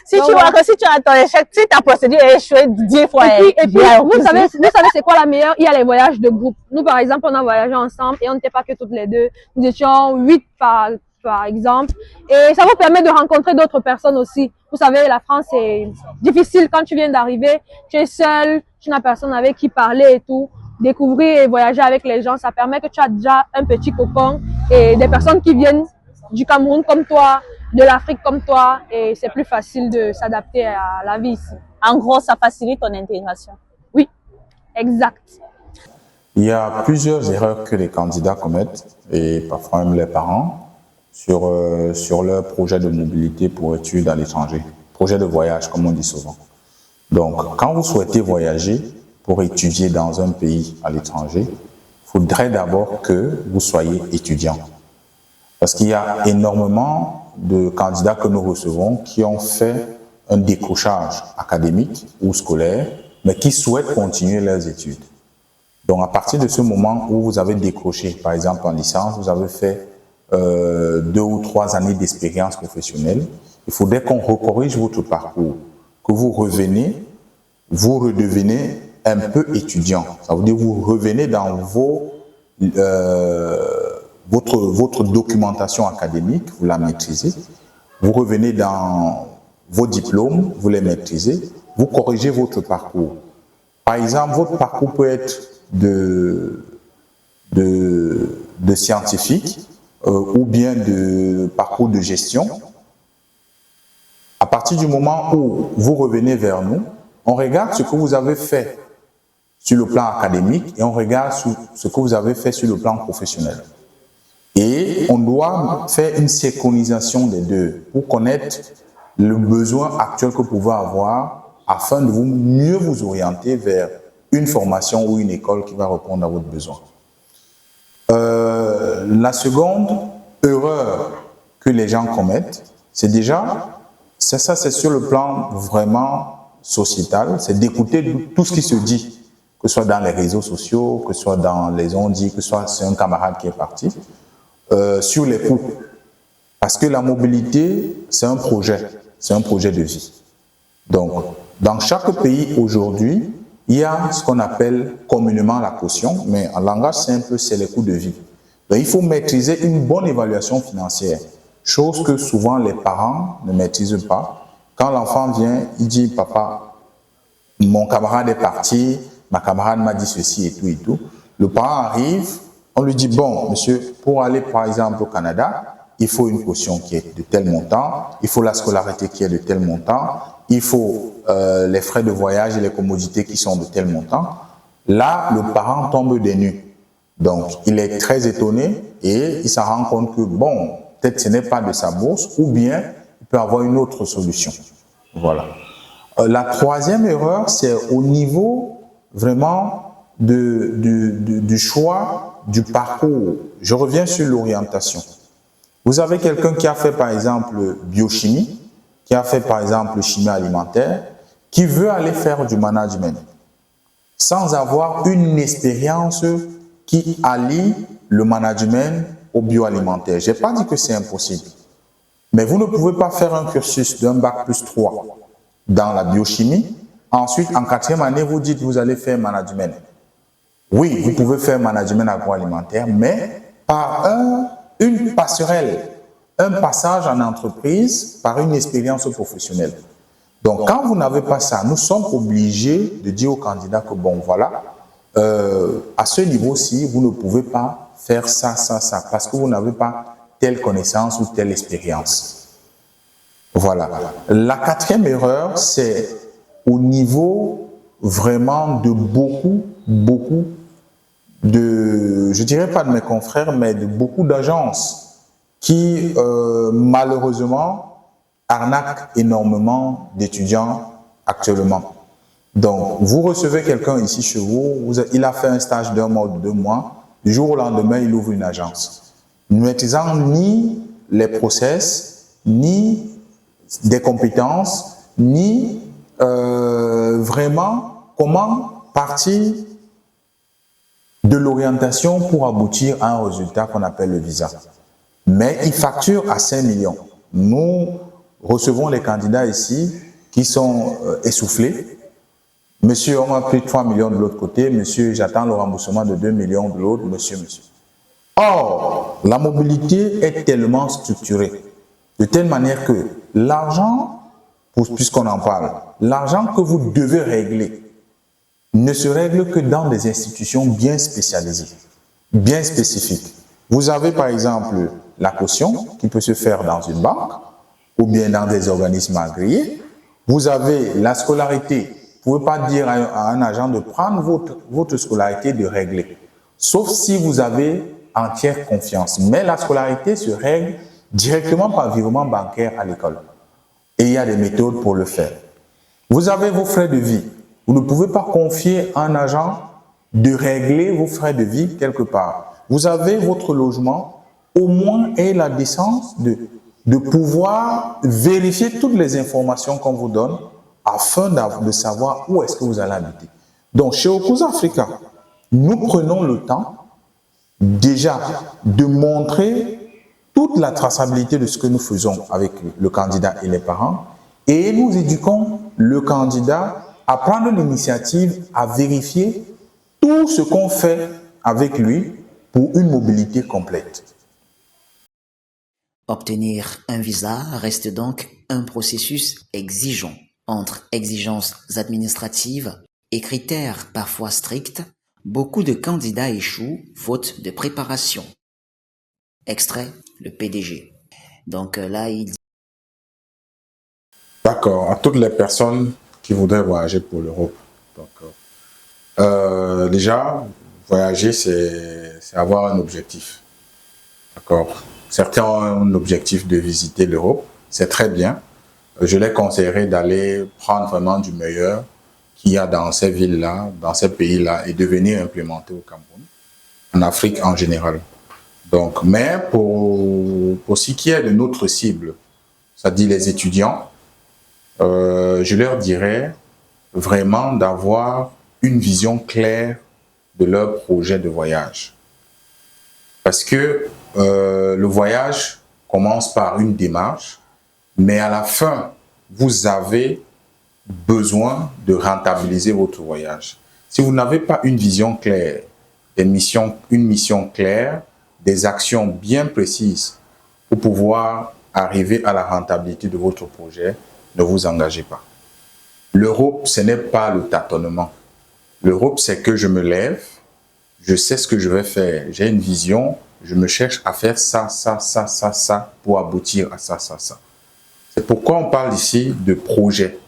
Si tu vois que si tu as ton échec, si ta procédure est échouée 10 fois. Et puis vous savez c'est quoi la meilleure? Il y a les voyages de groupe. Nous, par exemple, on a voyagé ensemble et on n'était pas que toutes les deux. Nous étions 8 par exemple. Et ça vous permet de rencontrer d'autres personnes aussi. Vous savez, la France, c'est difficile quand tu viens d'arriver. Tu es seul, tu n'as personne avec qui parler et tout. découvrir et voyager avec les gens, ça permet que tu as déjà un petit cocon et des personnes qui viennent du Cameroun comme toi, de l'Afrique comme toi, et c'est plus facile de s'adapter à la vie ici. En gros, ça facilite ton intégration. Oui, exact. Il y a plusieurs erreurs que les candidats commettent, et parfois même les parents, sur leur projet de mobilité pour études à l'étranger. Projet de voyage, comme on dit souvent. Donc, quand vous souhaitez voyager pour étudier dans un pays à l'étranger, il faudrait d'abord que vous soyez étudiant. Parce qu'il y a énormément de candidats que nous recevons qui ont fait un décrochage académique ou scolaire, mais qui souhaitent continuer leurs études. Donc, à partir de ce moment où vous avez décroché, par exemple en licence, vous avez fait 2 ou 3 années d'expérience professionnelle, il faudrait qu'on recorrige votre parcours, que vous revenez, vous redevenez un peu étudiant. Ça veut dire que vous revenez dans votre documentation académique, vous la maîtrisez, vous revenez dans vos diplômes, vous les maîtrisez, vous corrigez votre parcours. Par exemple, votre parcours peut être de scientifique ou bien de parcours de gestion. À partir du moment où vous revenez vers nous, on regarde ce que vous avez fait sur le plan académique et on regarde ce que vous avez fait sur le plan professionnel. Et on doit faire une synchronisation des deux pour connaître le besoin actuel que vous pouvez avoir afin de mieux vous orienter vers une formation ou une école qui va répondre à votre besoin. La seconde erreur que les gens commettent, c'est c'est sur le plan vraiment sociétal, c'est d'écouter tout ce qui se dit, que ce soit dans les réseaux sociaux, que ce soit dans les on-dit, que ce soit c'est un camarade qui est parti, sur les couples. Parce que la mobilité, c'est un projet de vie. Donc, dans chaque pays aujourd'hui, il y a ce qu'on appelle communément la caution, mais en langage simple, c'est les coûts de vie. Donc, il faut maîtriser une bonne évaluation financière, chose que souvent les parents ne maîtrisent pas. Quand l'enfant vient, il dit « Papa, mon camarade est parti, ma camarade m'a dit ceci et tout et tout ». Le parent arrive, on lui dit « Bon, monsieur, pour aller par exemple au Canada, il faut une caution qui est de tel montant, il faut la scolarité qui est de tel montant, il faut les frais de voyage et les commodités qui sont de tel montant ». Là, le parent tombe des nues. Donc, il est très étonné et il s'en rend compte que, bon, peut-être ce n'est pas de sa bourse ou bien il peut avoir une autre solution. Voilà. La troisième erreur, c'est au niveau vraiment du choix du parcours. Je reviens sur l'orientation. Vous avez quelqu'un qui a fait par exemple biochimie, qui a fait par exemple chimie alimentaire, qui veut aller faire du management sans avoir une expérience qui allie le management au bioalimentaire. Je n'ai pas dit que c'est impossible, mais vous ne pouvez pas faire un cursus d'un bac+3 dans la biochimie. Ensuite, en 4e année, vous dites que vous allez faire management. Oui, vous pouvez faire management agroalimentaire, mais par une passerelle, un passage en entreprise par une expérience professionnelle. Donc, quand vous n'avez pas ça, nous sommes obligés de dire aux candidats que, bon, voilà, à ce niveau-ci, vous ne pouvez pas faire ça, parce que vous n'avez pas telle connaissance ou telle expérience. Voilà. La 4e erreur, c'est au niveau vraiment de beaucoup de, je dirais pas de mes confrères, mais de beaucoup d'agences qui, malheureusement, arnaquent énormément d'étudiants actuellement. Donc, vous recevez quelqu'un ici chez vous, il a fait un stage d'1 mois ou de 2 mois, du jour au lendemain, il ouvre une agence. Ne maîtrisant ni les process, ni des compétences, ni vraiment comment partir de l'orientation pour aboutir à un résultat qu'on appelle le visa. Mais il facture à 5 millions. Nous recevons les candidats ici qui sont essoufflés. Monsieur, on m'a pris 3 millions de l'autre côté. Monsieur, j'attends le remboursement de 2 millions de l'autre. Monsieur. Or, la mobilité est tellement structurée, de telle manière que l'argent, puisqu'on en parle, l'argent que vous devez régler ne se règle que dans des institutions bien spécialisées, bien spécifiques. Vous avez par exemple la caution qui peut se faire dans une banque ou bien dans des organismes agréés. Vous avez la scolarité. Vous ne pouvez pas dire à un agent de prendre votre scolarité et de régler, sauf si vous avez entière confiance. Mais la scolarité se règle directement par virement bancaire à l'école. Et il y a des méthodes pour le faire. Vous avez vos frais de vie. Vous ne pouvez pas confier à un agent de régler vos frais de vie quelque part. Vous avez votre logement, au moins ayez la décence de pouvoir vérifier toutes les informations qu'on vous donne afin de savoir où est-ce que vous allez habiter. Donc, chez Okuza Africa, nous prenons le temps déjà de montrer toute la traçabilité de ce que nous faisons avec le candidat et les parents et nous éduquons le candidat à prendre l'initiative, à vérifier tout ce qu'on fait avec lui pour une mobilité complète. Obtenir un visa reste donc un processus exigeant. Entre exigences administratives et critères parfois stricts, beaucoup de candidats échouent faute de préparation. Extrait, le PDG. Donc là, il dit... D'accord, à toutes les personnes qui voudraient voyager pour l'Europe. Déjà, voyager, c'est avoir un objectif. D'accord. Certains ont un objectif de visiter l'Europe, c'est très bien. Je les conseillerais d'aller prendre vraiment du meilleur qu'il y a dans ces villes-là, dans ces pays-là, et de venir implémenter au Cameroun, en Afrique en général. Donc, mais pour ce qui est de notre cible, c'est-à-dire les étudiants, je leur dirais vraiment d'avoir une vision claire de leur projet de voyage. Parce que le voyage commence par une démarche, mais à la fin, vous avez besoin de rentabiliser votre voyage. Si vous n'avez pas une vision claire, une mission claire, des actions bien précises pour pouvoir arriver à la rentabilité de votre projet, ne vous engagez pas. L'Europe, ce n'est pas le tâtonnement. L'Europe, c'est que je me lève, je sais ce que je vais faire, j'ai une vision, je me cherche à faire ça, ça, ça, ça, ça, pour aboutir à ça, ça, ça. C'est pourquoi on parle ici de projet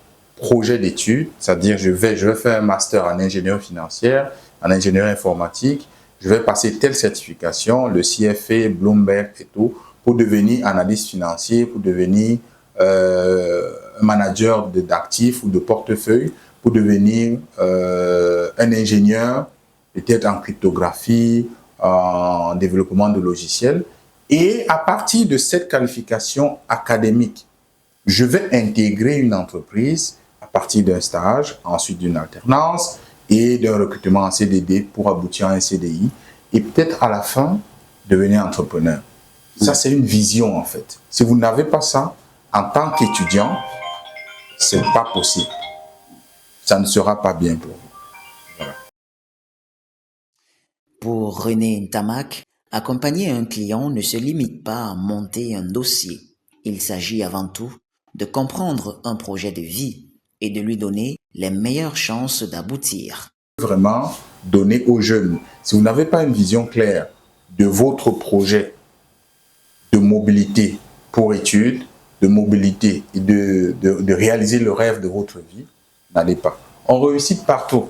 d'études, c'est-à-dire je vais faire un master en ingénierie financière, en ingénierie informatique, je vais passer telle certification, le CFA, Bloomberg et tout, pour devenir analyste financier, pour devenir manager d'actifs ou de portefeuille, pour devenir un ingénieur, peut-être en cryptographie, en développement de logiciels. Et à partir de cette qualification académique, je vais intégrer une entreprise à partir d'un stage, ensuite d'une alternance et d'un recrutement en CDD pour aboutir à un CDI et peut-être à la fin devenir entrepreneur. Ça, c'est une vision en fait. Si vous n'avez pas ça, en tant qu'étudiant, c'est pas possible. Ça ne sera pas bien pour vous. Voilà. Pour René Ntamak, accompagner un client ne se limite pas à monter un dossier. Il s'agit avant tout de comprendre un projet de vie et de lui donner les meilleures chances d'aboutir. Vraiment donner aux jeunes, si vous n'avez pas une vision claire de votre projet de mobilité pour études, de mobilité et de réaliser le rêve de votre vie, n'allez pas. On réussit partout.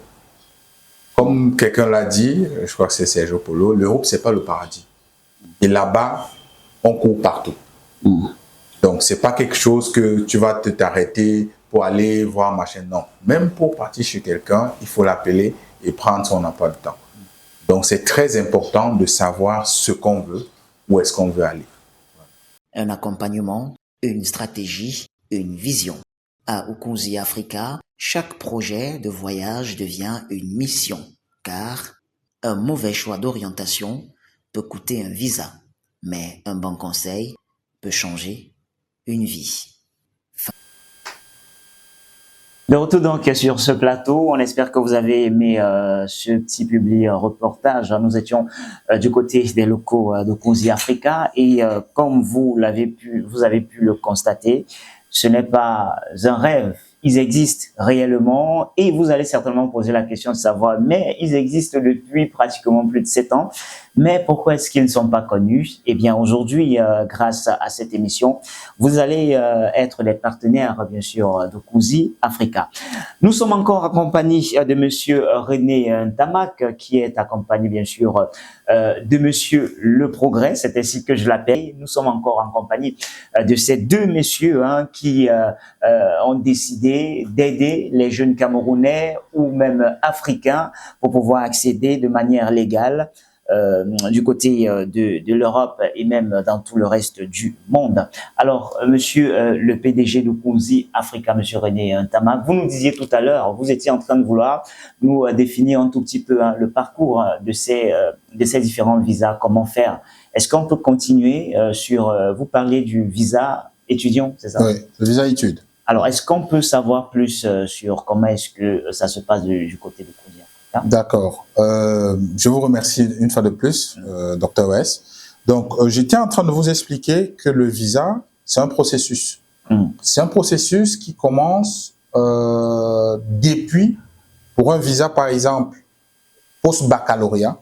Comme quelqu'un l'a dit, je crois que c'est Sergio Polo, l'Europe, c'est pas le paradis. Et là-bas, on court partout. Donc, c'est pas quelque chose que tu vas t'arrêter pour aller voir machin. Non. Même pour partir chez quelqu'un, il faut l'appeler et prendre son emploi de temps. Donc, c'est très important de savoir ce qu'on veut, où est-ce qu'on veut aller. Un accompagnement, une stratégie, une vision. À Ukuzi Africa, chaque projet de voyage devient une mission, car un mauvais choix d'orientation peut coûter un visa, mais un bon conseil peut changer une vie. De retour donc sur ce plateau, on espère que vous avez aimé ce petit public reportage. Nous étions du côté des locaux de Ukuzi Africa et comme vous avez pu le constater, ce n'est pas un rêve ils existent réellement et vous allez certainement poser la question de savoir, mais ils existent depuis pratiquement plus de 7 ans, mais pourquoi est-ce qu'ils ne sont pas connus? Eh bien, aujourd'hui, grâce à cette émission, vous allez être les partenaires, bien sûr, de Kuzi Africa. Nous sommes encore accompagnés de monsieur René Ntamak, qui est accompagné, bien sûr, de monsieur Le Progrès, c'est ainsi que je l'appelle. Nous sommes encore en compagnie de ces deux messieurs qui ont décidé d'aider les jeunes Camerounais ou même Africains pour pouvoir accéder de manière légale du côté de l'Europe et même dans tout le reste du monde. Alors, monsieur le PDG de Kuzi Africa, monsieur René Ntamak, vous nous disiez tout à l'heure, vous étiez en train de vouloir nous définir un tout petit peu le parcours de ces différents visas, comment faire. Est-ce qu'on peut continuer sur, vous parlez du visa étudiant, c'est ça? Oui, le visa études. Alors, est-ce qu'on peut savoir plus sur comment est-ce que ça se passe du côté de Kuzi Africa? D'accord. Je vous remercie une fois de plus, Dr. Wes. Donc, j'étais en train de vous expliquer que le visa, c'est un processus. C'est un processus qui commence depuis, pour un visa par exemple, post-baccalauréat.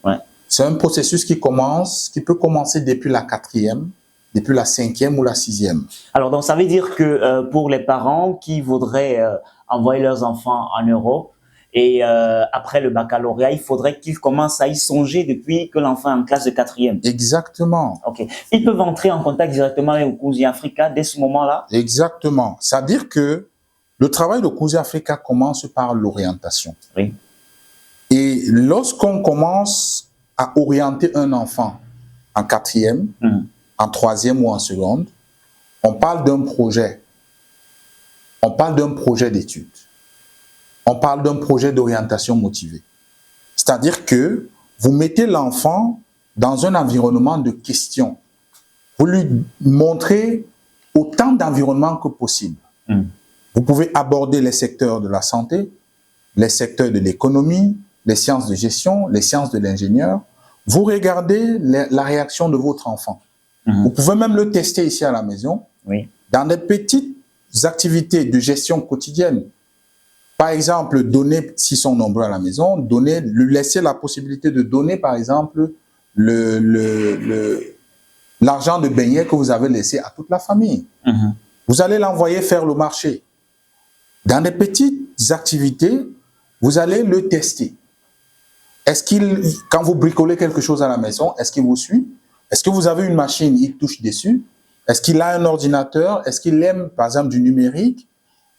Ouais. C'est un processus qui peut commencer depuis la 4e, depuis la 5e ou la 6e. Alors, donc, ça veut dire que pour les parents qui voudraient envoyer leurs enfants en Europe, et après le baccalauréat, il faudrait qu'ils commencent à y songer depuis que l'enfant est en classe de 4e. Exactement. Ok. Ils peuvent entrer en contact directement avec Kuzi Africa dès ce moment-là? Exactement. C'est-à-dire que le travail de Kuzi Africa commence par l'orientation. Oui. Et lorsqu'on commence à orienter un enfant en 4e, en 3e ou en seconde, on parle d'un projet. On parle d'un projet d'études. On parle d'un projet d'orientation motivée. C'est-à-dire que vous mettez l'enfant dans un environnement de questions. Vous lui montrez autant d'environnements que possible. Vous pouvez aborder les secteurs de la santé, les secteurs de l'économie, les sciences de gestion, les sciences de l'ingénieur. Vous regardez la réaction de votre enfant. Vous pouvez même le tester ici à la maison, dans des petites activités de gestion quotidienne. Par exemple, donner, s'ils sont nombreux à la maison, lui laisser la possibilité de donner, par exemple, l'argent de beignet que vous avez laissé à toute la famille. Vous allez l'envoyer faire le marché. Dans des petites activités, vous allez le tester. Quand vous bricolez quelque chose à la maison, est-ce qu'il vous suit? Est-ce que vous avez une machine, il touche dessus? Est-ce qu'il a un ordinateur? Est-ce qu'il aime, par exemple, du numérique?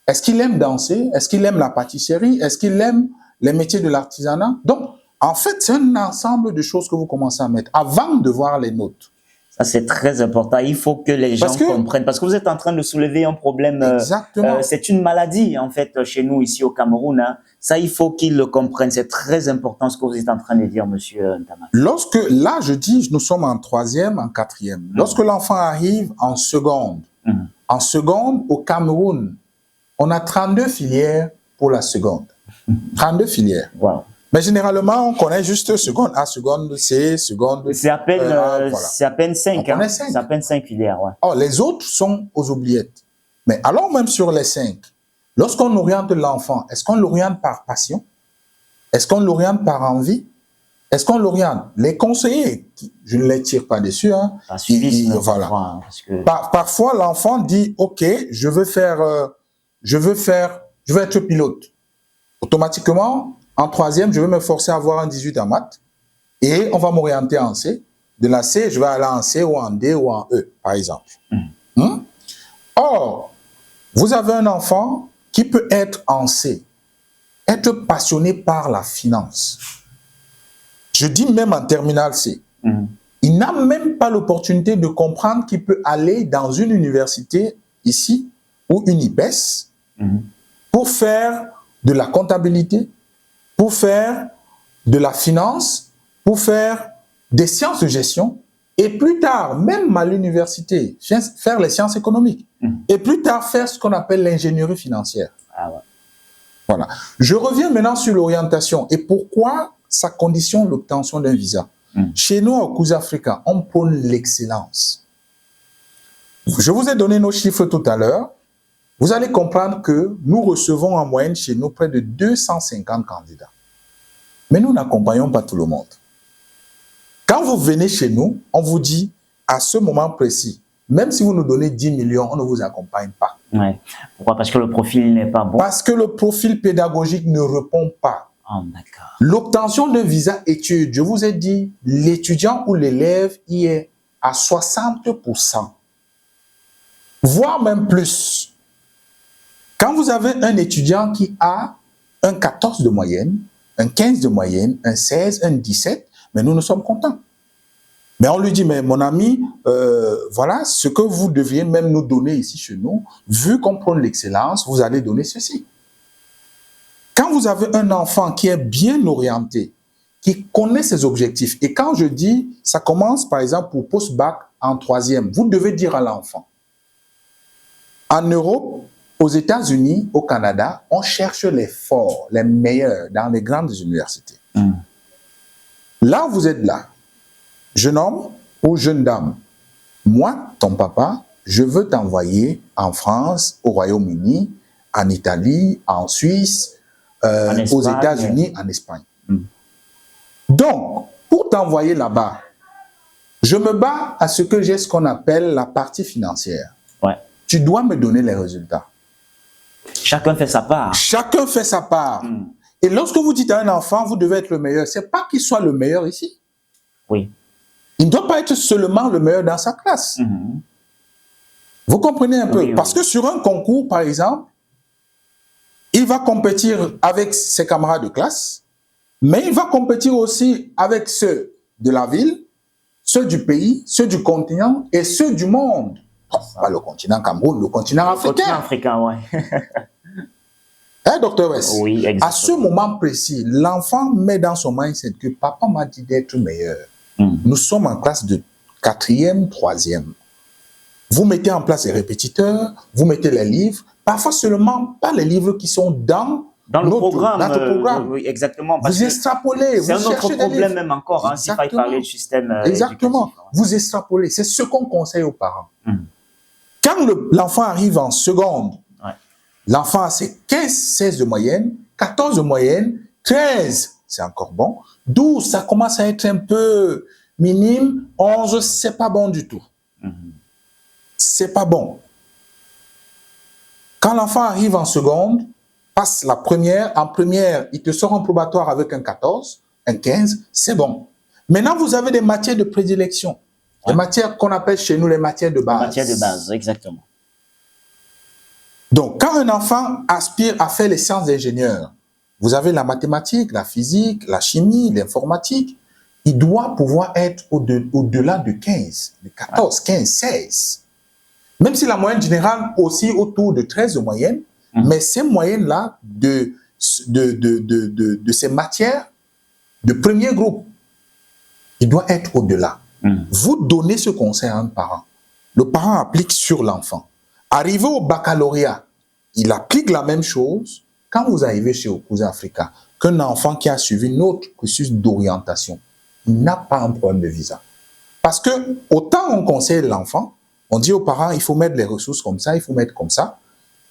Est-ce qu'il aime danser? Est-ce qu'il aime la pâtisserie? Est-ce qu'il aime les métiers de l'artisanat? Donc, en fait, c'est un ensemble de choses que vous commencez à mettre avant de voir les notes. Ça, c'est très important. Il faut que les gens comprennent. Parce que vous êtes en train de soulever un problème. Exactement. C'est une maladie, en fait, chez nous, ici au Cameroun. Ça, il faut qu'ils le comprennent. C'est très important ce que vous êtes en train de dire, monsieur Ntamak. Là, je dis, nous sommes en 3e, en 4e. Lorsque l'enfant arrive en seconde, au Cameroun, on a 32 filières pour la seconde. 32 filières. Wow. Mais généralement, on connaît juste seconde A, seconde C, seconde... C'est à peine, voilà. c'est à peine 5. On connaît 5. C'est à peine 5 filières, ouais. Or, les autres sont aux oubliettes. Mais alors même sur les 5, lorsqu'on oriente l'enfant, est-ce qu'on l'oriente par passion? Est-ce qu'on l'oriente par envie? Est-ce qu'on l'oriente? Les conseillers, je ne les tire pas dessus, voilà. Parce que... Parfois, l'enfant dit, OK, je veux être pilote. Automatiquement, en 3e, je vais me forcer à avoir un 18 en maths et on va m'orienter en C. De la C, je vais aller en C ou en D ou en E, par exemple. Or, vous avez un enfant qui peut être en C, être passionné par la finance. Je dis même en terminale C. Il n'a même pas l'opportunité de comprendre qu'il peut aller dans une université ici ou une IPES pour faire de la comptabilité, pour faire de la finance, pour faire des sciences de gestion, et plus tard, même à l'université, faire les sciences économiques, et plus tard faire ce qu'on appelle l'ingénierie financière. Ah ouais. Voilà. Je reviens maintenant sur l'orientation et pourquoi ça conditionne l'obtention d'un visa. Chez nous, au Kuzi Africa, on prône l'excellence. Je vous ai donné nos chiffres tout à l'heure. vous allez comprendre que nous recevons en moyenne chez nous près de 250 candidats. Mais nous n'accompagnons pas tout le monde. Quand vous venez chez nous, on vous dit, à ce moment précis, même si vous nous donnez 10 millions, on ne vous accompagne pas. Ouais. Pourquoi? Parce que le profil n'est pas bon. Parce que le profil pédagogique ne répond pas. Oh, d'accord. L'obtention d'un visa étude, je vous ai dit, l'étudiant ou l'élève y est à 60%, voire même plus. Quand vous avez un étudiant qui a un 14 de moyenne, un 15 de moyenne, un 16, un 17, mais nous sommes contents. Mais on lui dit, mais mon ami, voilà ce que vous deviez même nous donner ici chez nous. Vu qu'on prône l'excellence, vous allez donner ceci. Quand vous avez un enfant qui est bien orienté, qui connaît ses objectifs, et quand je dis, ça commence par exemple pour post-bac en 3e, vous devez dire à l'enfant, en Europe, aux États-Unis, au Canada, on cherche les forts, les meilleurs dans les grandes universités. Là où vous êtes là, jeune homme ou jeune dame, moi, ton papa, je veux t'envoyer en France, au Royaume-Uni, en Italie, en Suisse, aux États-Unis, en Espagne. Donc, pour t'envoyer là-bas, je me bats à ce que j'ai ce qu'on appelle la partie financière. Ouais. Tu dois me donner les résultats. Chacun fait sa part. Chacun fait sa part. Et lorsque vous dites à un enfant, vous devez être le meilleur, c'est pas qu'il soit le meilleur ici. Oui. Il ne doit pas être seulement le meilleur dans sa classe. Vous comprenez un peu? Oui, Parce que sur un concours, par exemple, il va compétir avec ses camarades de classe, mais il va compétir aussi avec ceux de la ville, ceux du pays, ceux du continent et ceux du monde. Pas le continent Cameroun, le continent africain. Le continent africain, ouais. Hein, docteur West? Oui, exactement. À ce moment précis, l'enfant met dans son mindset que papa m'a dit d'être meilleur. Nous sommes en classe de 4e, 3e. Vous mettez en place les répétiteurs, vous mettez les livres, parfois seulement pas les livres qui sont dans le programme. Notre programme. Oui, exactement. Vous extrapolez, c'est vous un autre cherchez problème même encore, hein, s'il fallait parler du système exactement. éducatif. Vous extrapolez. C'est ce qu'on conseille aux parents. Quand l'enfant arrive en seconde, l'enfant a ses 15, 16 de moyenne, 14 de moyenne, 13, c'est encore bon. 12, ça commence à être un peu minime. 11, c'est pas bon du tout. C'est pas bon. Quand l'enfant arrive en seconde, passe la première, en première, il te sort en probatoire avec un 14, un 15, c'est bon. Maintenant, vous avez des matières de prédilection. Des matières qu'on appelle chez nous les matières de base. Les matières de base, exactement. Donc, quand un enfant aspire à faire les sciences d'ingénieur, vous avez la mathématique, la physique, la chimie, l'informatique. Il doit pouvoir être au-delà de 15, de 14, 15, 16. Même si la moyenne générale aussi autour de 13 de moyenne, mais ces moyennes-là de ces matières de premier groupe, il doit être au-delà. Vous donnez ce conseil à un parent. Le parent applique sur l'enfant. Arrivé au baccalauréat, il applique la même chose. Quand vous arrivez chez Okuza Africa, qu'un enfant qui a suivi notre cursus d'orientation, il n'a pas un problème de visa. Parce que autant on conseille l'enfant, on dit aux parents, il faut mettre les ressources comme ça, il faut mettre comme ça,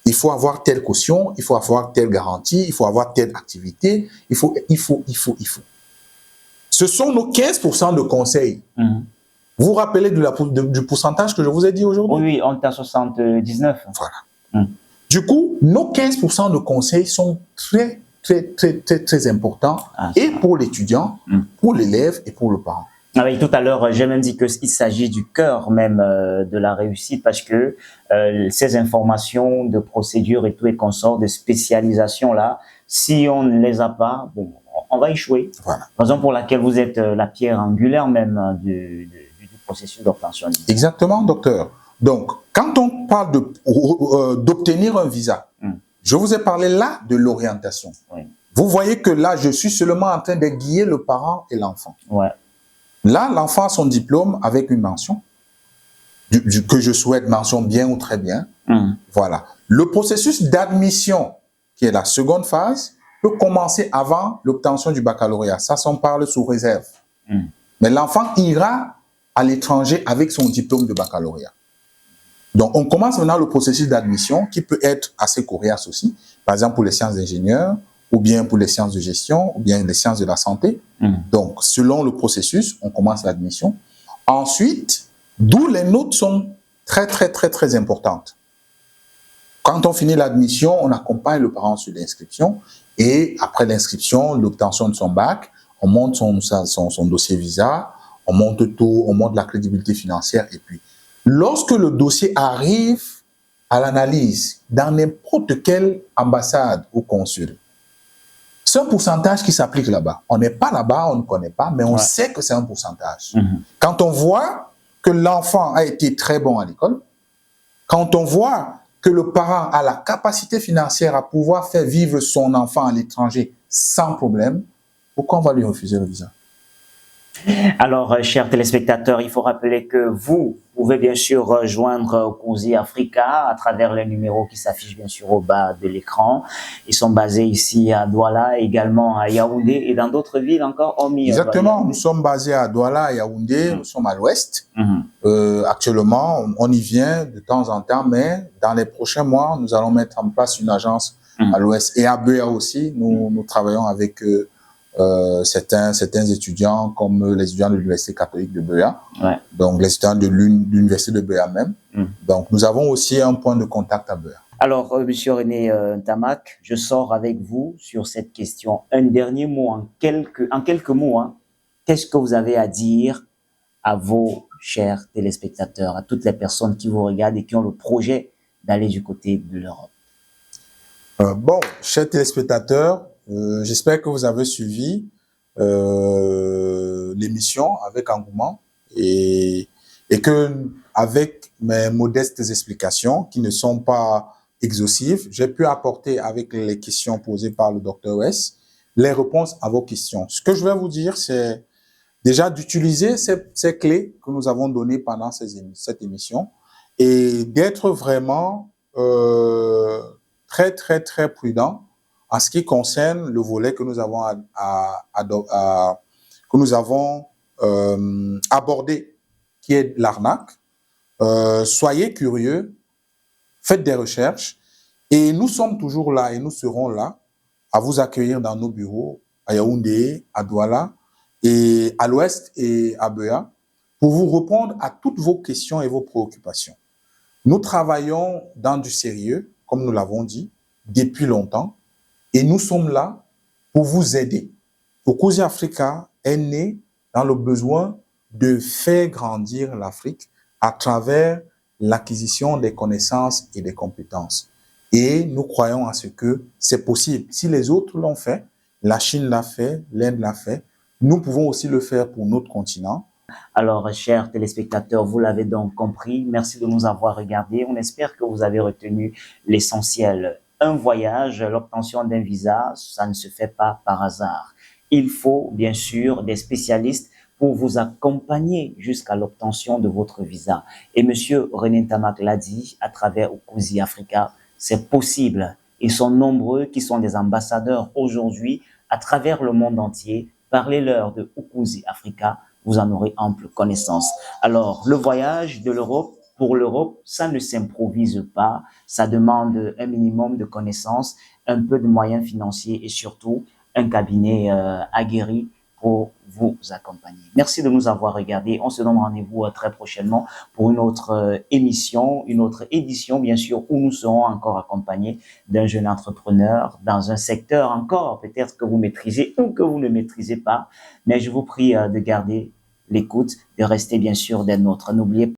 il faut avoir telle caution, il faut avoir telle garantie, il faut avoir telle activité, il faut. Ce sont nos 15% de conseils. Vous vous rappelez du pourcentage que je vous ai dit aujourd'hui? Oui, on est à 79. Voilà. Du coup, nos 15% de conseils sont très, très, très, très, très importants, et pour l'étudiant, pour l'élève et pour le parent. Ah oui, tout à l'heure, j'ai même dit qu'il s'agit du cœur même de la réussite, parce que ces informations de procédure et tout et consorts, de spécialisation là, si on ne les a pas, bon, on va échouer. Voilà. Raison pour laquelle vous êtes la pierre angulaire même du processus d'obtention. Exactement, docteur. Donc, quand on parle d'obtenir un visa, je vous ai parlé là de l'orientation. Oui. Vous voyez que là, je suis seulement en train d'aiguiller le parent et l'enfant. Ouais. Là, l'enfant a son diplôme avec une mention, que je souhaite mention bien ou très bien. Voilà. Le processus d'admission, qui est la seconde phase, peut commencer avant l'obtention du baccalauréat. Ça, on parle sous réserve. Mais l'enfant ira à l'étranger avec son diplôme de baccalauréat. Donc, on commence maintenant le processus d'admission qui peut être assez coriace aussi. Par exemple, pour les sciences d'ingénieur, ou bien pour les sciences de gestion, ou bien les sciences de la santé. Donc, selon le processus, on commence l'admission. Ensuite, d'où les notes sont très, très, très, très importantes. Quand on finit l'admission, on accompagne le parent sur l'inscription et après l'inscription, l'obtention de son bac, on monte son dossier visa, on monte tout, on monte la crédibilité financière et puis, lorsque le dossier arrive à l'analyse dans n'importe quelle ambassade ou consul, c'est un pourcentage qui s'applique là-bas. On n'est pas là-bas, on ne connaît pas, mais on sait que c'est un pourcentage. Quand on voit que l'enfant a été très bon à l'école, quand on voit que le parent a la capacité financière à pouvoir faire vivre son enfant à l'étranger sans problème, pourquoi on va lui refuser le visa? Alors, chers téléspectateurs, il faut rappeler que vous pouvez bien sûr rejoindre Cousy Africa à travers les numéros qui s'affichent bien sûr au bas de l'écran. Ils sont basés ici à Douala, également à Yaoundé et dans d'autres villes encore hormis. Exactement, nous sommes basés à Douala, à Yaoundé, nous sommes à l'ouest. Actuellement, on y vient de temps en temps, mais dans les prochains mois, nous allons mettre en place une agence à l'ouest. Et à Beya aussi, nous travaillons avec certains étudiants comme les étudiants de l'Université catholique de Beya, donc les étudiants de l'Université de Beya même. Donc, nous avons aussi un point de contact à Beya. Alors, Monsieur René Ntamak, je sors avec vous sur cette question. Un dernier mot, en quelques mots, qu'est-ce que vous avez à dire à vos chers téléspectateurs, à toutes les personnes qui vous regardent et qui ont le projet d'aller du côté de l'Europe? Bon, chers téléspectateurs, j'espère que vous avez suivi l'émission avec engouement et que avec mes modestes explications qui ne sont pas exhaustives, j'ai pu apporter avec les questions posées par le Dr West les réponses à vos questions. Ce que je vais vous dire, c'est déjà d'utiliser ces clés que nous avons données pendant cette émission et d'être vraiment très, très, très prudent en ce qui concerne le volet que nous avons abordé, qui est l'arnaque. Soyez curieux, faites des recherches et nous sommes toujours là et nous serons là à vous accueillir dans nos bureaux à Yaoundé, à Douala et à l'ouest et à Beya pour vous répondre à toutes vos questions et vos préoccupations. Nous travaillons dans du sérieux, comme nous l'avons dit, depuis longtemps. Et nous sommes là pour vous aider. Cousy Africa est né dans le besoin de faire grandir l'Afrique à travers l'acquisition des connaissances et des compétences. Et nous croyons à ce que c'est possible. Si les autres l'ont fait, la Chine l'a fait, l'Inde l'a fait, nous pouvons aussi le faire pour notre continent. Alors, chers téléspectateurs, vous l'avez donc compris. Merci de nous avoir regardés. On espère que vous avez retenu l'essentiel. Un voyage, l'obtention d'un visa, ça ne se fait pas par hasard. Il faut bien sûr des spécialistes pour vous accompagner jusqu'à l'obtention de votre visa. Et Monsieur René Ntamak l'a dit à travers Cousy Africa, c'est possible. Ils sont nombreux qui sont des ambassadeurs aujourd'hui à travers le monde entier. Parlez-leur de Cousy Africa, vous en aurez ample connaissance. Alors, le voyage de l'Europe, pour l'Europe, ça ne s'improvise pas, ça demande un minimum de connaissances, un peu de moyens financiers et surtout un cabinet aguerri pour vous accompagner. Merci de nous avoir regardés. On se donne rendez-vous très prochainement pour une autre émission, une autre édition, bien sûr, où nous serons encore accompagnés d'un jeune entrepreneur dans un secteur encore peut-être que vous maîtrisez ou que vous ne maîtrisez pas. Mais je vous prie de garder l'écoute, de rester bien sûr des nôtres. N'oubliez pas